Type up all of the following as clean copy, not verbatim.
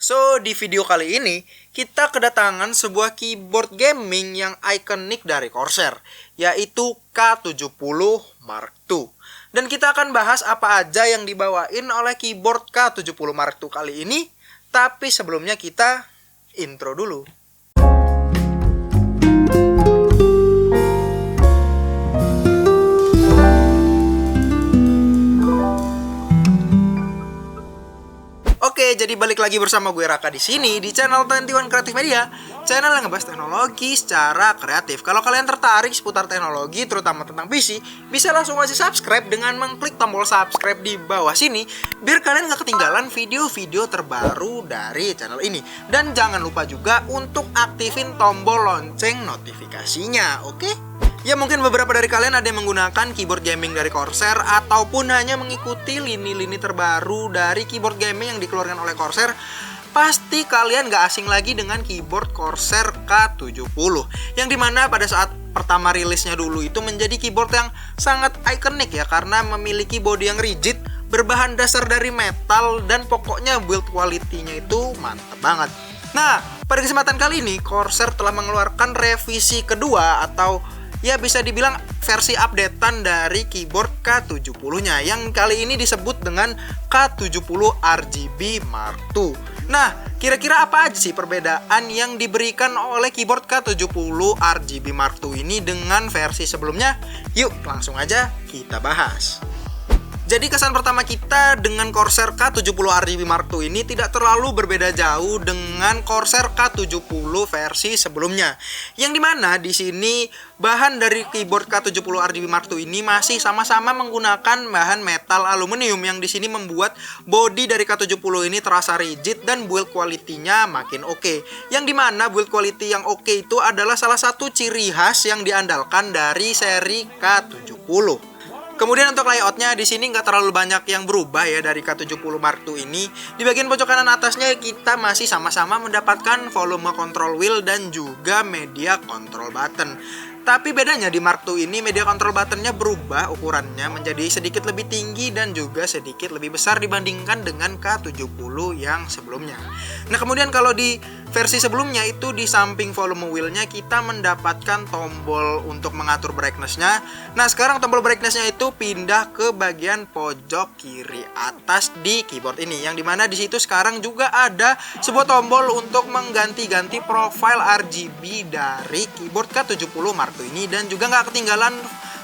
Di video kali ini, kita kedatangan sebuah keyboard gaming yang ikonik dari Corsair, yaitu K70 Mark II. Dan kita akan bahas apa aja yang dibawain oleh keyboard K70 Mark II kali ini. Tapi sebelumnya kita intro dulu. Oke, jadi balik lagi bersama gue Raka di sini di channel 21 Creative Media, channel yang ngebahas teknologi secara kreatif. Kalau kalian tertarik seputar teknologi, terutama tentang PC, bisa langsung aja subscribe dengan mengklik tombol subscribe di bawah sini, biar kalian gak ketinggalan video-video terbaru dari channel ini. Dan jangan lupa juga untuk aktifin tombol lonceng notifikasinya, oke? Ya mungkin beberapa dari kalian ada yang menggunakan keyboard gaming dari Corsair ataupun hanya mengikuti lini-lini terbaru dari keyboard gaming yang dikeluarkan oleh Corsair. Pasti kalian gak asing lagi dengan keyboard Corsair K70, yang dimana pada saat pertama rilisnya dulu itu menjadi keyboard yang sangat ikonik ya, karena memiliki bodi yang rigid, berbahan dasar dari metal, dan pokoknya build quality-nya itu mantep banget. Nah, pada kesempatan kali ini Corsair telah mengeluarkan revisi kedua atau ya bisa dibilang versi updatean dari keyboard K70-nya, yang kali ini disebut dengan K70 RGB Mark II. Nah, kira-kira apa aja sih perbedaan yang diberikan oleh keyboard K70 RGB Mark II ini dengan versi sebelumnya? Yuk, langsung aja kita bahas. Jadi kesan pertama kita dengan Corsair K70 RGB Mark II ini tidak terlalu berbeda jauh dengan Corsair K70 versi sebelumnya. Yang dimana di sini bahan dari keyboard K70 RGB Mark II ini masih sama-sama menggunakan bahan metal aluminium, yang di sini membuat bodi dari K70 ini terasa rigid dan build quality-nya makin oke. Yang dimana build quality yang oke itu adalah salah satu ciri khas yang diandalkan dari seri K70. Kemudian untuk layoutnya di sini nggak terlalu banyak yang berubah ya dari K70 Mark II ini. Di bagian pojok kanan atasnya kita masih sama-sama mendapatkan volume control wheel dan juga media control button. Tapi bedanya di Mark II ini media control buttonnya berubah ukurannya menjadi sedikit lebih tinggi dan juga sedikit lebih besar dibandingkan dengan K70 yang sebelumnya. Nah kemudian kalau di versi sebelumnya itu di samping volume wheel-nya kita mendapatkan tombol untuk mengatur brightness-nya. Nah sekarang tombol brightness-nya itu pindah ke bagian pojok kiri atas di keyboard ini, yang dimana di situ sekarang juga ada sebuah tombol untuk mengganti-ganti profile RGB dari keyboard K70 Mark II ini, dan juga nggak ketinggalan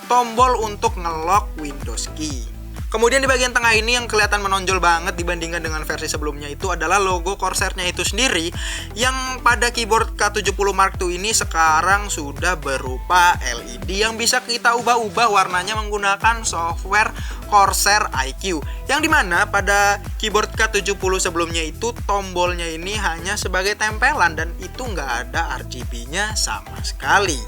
tombol untuk nge-lock Windows key. Kemudian di bagian tengah ini yang kelihatan menonjol banget dibandingkan dengan versi sebelumnya itu adalah logo Corsair-nya itu sendiri, yang pada keyboard K70 Mark II ini sekarang sudah berupa LED yang bisa kita ubah-ubah warnanya menggunakan software Corsair iQ, yang dimana pada keyboard K70 sebelumnya itu tombolnya ini hanya sebagai tempelan dan itu nggak ada RGB-nya sama sekali.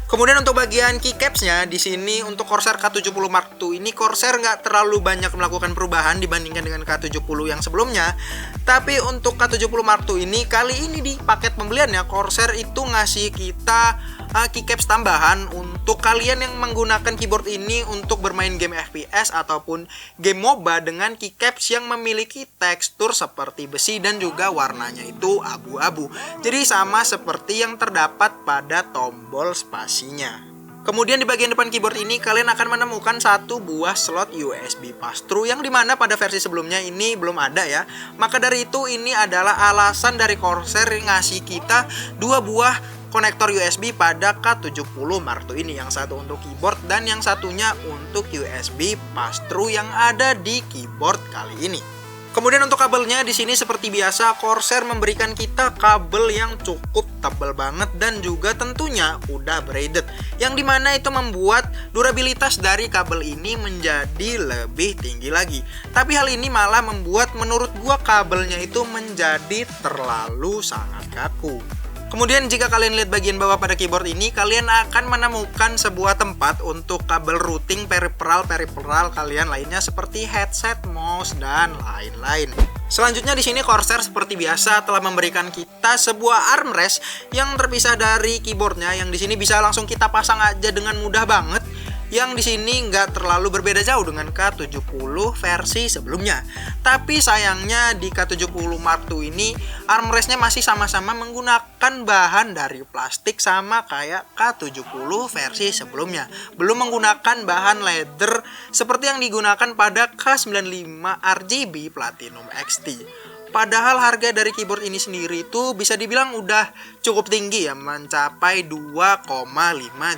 Kemudian untuk bagian keycaps-nya di sini untuk Corsair K70 Mark II ini Corsair nggak terlalu banyak melakukan perubahan dibandingkan dengan K70 yang sebelumnya. Tapi untuk K70 Mark II ini kali ini di paket pembeliannya Corsair itu ngasih kita keycaps tambahan untuk kalian yang menggunakan keyboard ini untuk bermain game FPS ataupun game MOBA dengan keycaps yang memiliki tekstur seperti besi dan juga warnanya itu abu-abu. Jadi sama seperti yang terdapat pada tombol spasi. Kemudian di bagian depan keyboard ini kalian akan menemukan satu buah slot USB pass-through, yang dimana pada versi sebelumnya ini belum ada ya. Maka dari itu ini adalah alasan dari Corsair ngasih kita dua buah konektor USB pada K70 Mark II ini, yang satu untuk keyboard dan yang satunya untuk USB pass-through yang ada di keyboard kali ini. Kemudian untuk kabelnya di sini seperti biasa Corsair memberikan kita kabel yang cukup tebal banget dan juga tentunya udah braided, yang dimana itu membuat durabilitas dari kabel ini menjadi lebih tinggi lagi. Tapi hal ini malah membuat menurut gua kabelnya itu menjadi terlalu sangat kaku. Kemudian jika kalian lihat bagian bawah pada keyboard ini, kalian akan menemukan sebuah tempat untuk kabel routing peripheral kalian lainnya seperti headset, mouse, dan lain-lain. Selanjutnya di sini Corsair seperti biasa telah memberikan kita sebuah armrest yang terpisah dari keyboardnya, yang di sini bisa langsung kita pasang aja dengan mudah banget. yang di sini nggak terlalu berbeda jauh dengan K70 versi sebelumnya. Tapi sayangnya di K70 Mark II ini armrestnya masih sama-sama menggunakan bahan dari plastik sama kayak K70 versi sebelumnya. Belum menggunakan bahan leather seperti yang digunakan pada K95 RGB Platinum XT. Padahal harga dari keyboard ini sendiri itu bisa dibilang udah cukup tinggi ya, mencapai 2,5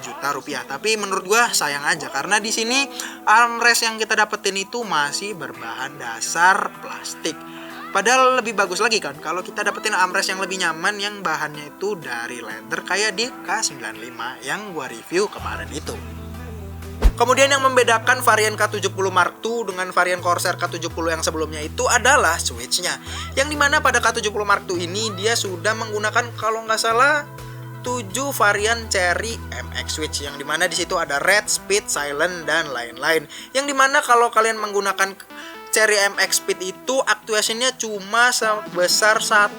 juta rupiah. Tapi menurut gua sayang aja karena di sini armrest yang kita dapetin itu masih berbahan dasar plastik. Padahal lebih bagus lagi kan kalau kita dapetin armrest yang lebih nyaman yang bahannya itu dari leather kayak di K95 yang gua review kemarin itu. Kemudian yang membedakan varian K70 Mark II dengan varian Corsair K70 yang sebelumnya itu adalah switch-nya. Yang dimana pada K70 Mark II ini dia sudah menggunakan kalau nggak salah 7 varian Cherry MX switch. Yang dimana di situ ada red, speed, silent, dan lain-lain. Yang dimana kalau kalian menggunakan Cherry MX Speed itu actuationnya cuma sebesar 1,2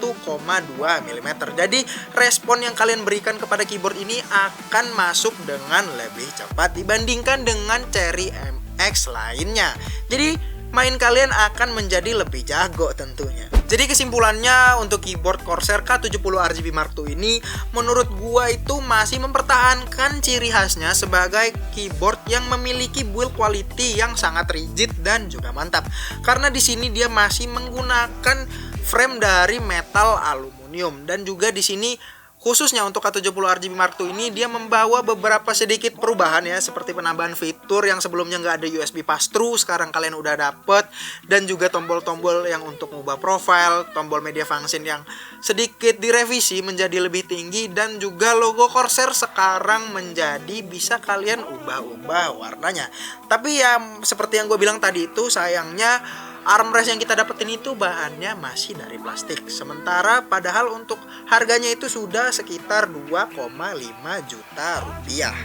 mm. Jadi respon yang kalian berikan kepada keyboard ini akan masuk dengan lebih cepat dibandingkan dengan Cherry MX lainnya. Jadi main kalian akan menjadi lebih jago tentunya. Jadi kesimpulannya untuk keyboard Corsair K70 RGB Mark II ini menurut gua itu masih mempertahankan ciri khasnya sebagai keyboard yang memiliki build quality yang sangat rigid dan juga mantap. Karena di sini dia masih menggunakan frame dari metal aluminium dan juga di sini khususnya untuk K70 RGB Mark II ini dia membawa beberapa sedikit perubahan ya, seperti penambahan fitur yang sebelumnya nggak ada USB pass-through, sekarang kalian udah dapet, dan juga tombol-tombol yang untuk mengubah profile, tombol media function yang sedikit direvisi menjadi lebih tinggi, dan juga logo Corsair sekarang menjadi bisa kalian ubah-ubah warnanya. Tapi ya seperti yang gue bilang tadi itu sayangnya armrest yang kita dapetin itu bahannya masih dari plastik. Sementara padahal untuk harganya itu sudah sekitar 2,5 juta rupiah.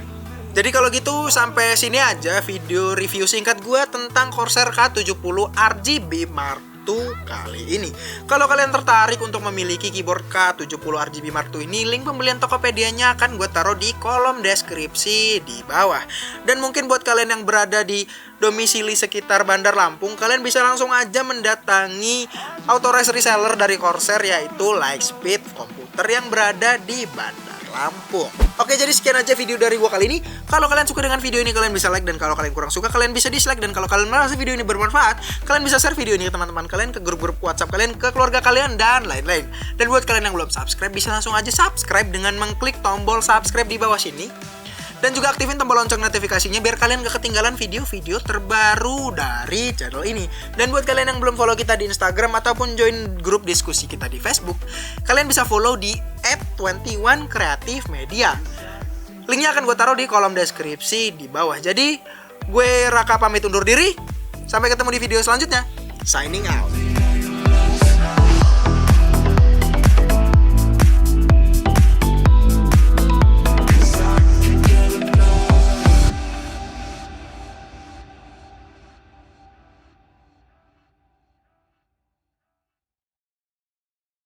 Jadi kalau gitu sampai sini aja video review singkat gue tentang Corsair K70 RGB Mark II kali ini. Kalau kalian tertarik untuk memiliki keyboard K70 RGB Mark II ini, link pembelian Tokopedia-nya akan gue taruh di kolom deskripsi di bawah. Dan mungkin buat kalian yang berada di domisili sekitar Bandar Lampung, kalian bisa langsung aja mendatangi authorized reseller dari Corsair yaitu Lightspeed Komputer yang berada di Bandar Lampung. Oke, jadi sekian aja video dari gua kali ini. Kalau kalian suka dengan video ini, kalian bisa like, dan kalau kalian kurang suka, kalian bisa dislike. Dan kalau kalian merasa video ini bermanfaat, kalian bisa share video ini ke teman-teman kalian, ke grup-grup WhatsApp kalian, ke keluarga kalian, dan lain-lain. Dan buat kalian yang belum subscribe, bisa langsung aja subscribe dengan mengklik tombol subscribe di bawah sini. Dan juga aktifin tombol lonceng notifikasinya biar kalian gak ketinggalan video-video terbaru dari channel ini. Dan buat kalian yang belum follow kita di Instagram ataupun join grup diskusi kita di Facebook, kalian bisa follow di @21creativemedia. Linknya akan gue taruh di kolom deskripsi di bawah. Jadi gue Raka pamit undur diri. Sampai ketemu di video selanjutnya. Signing out.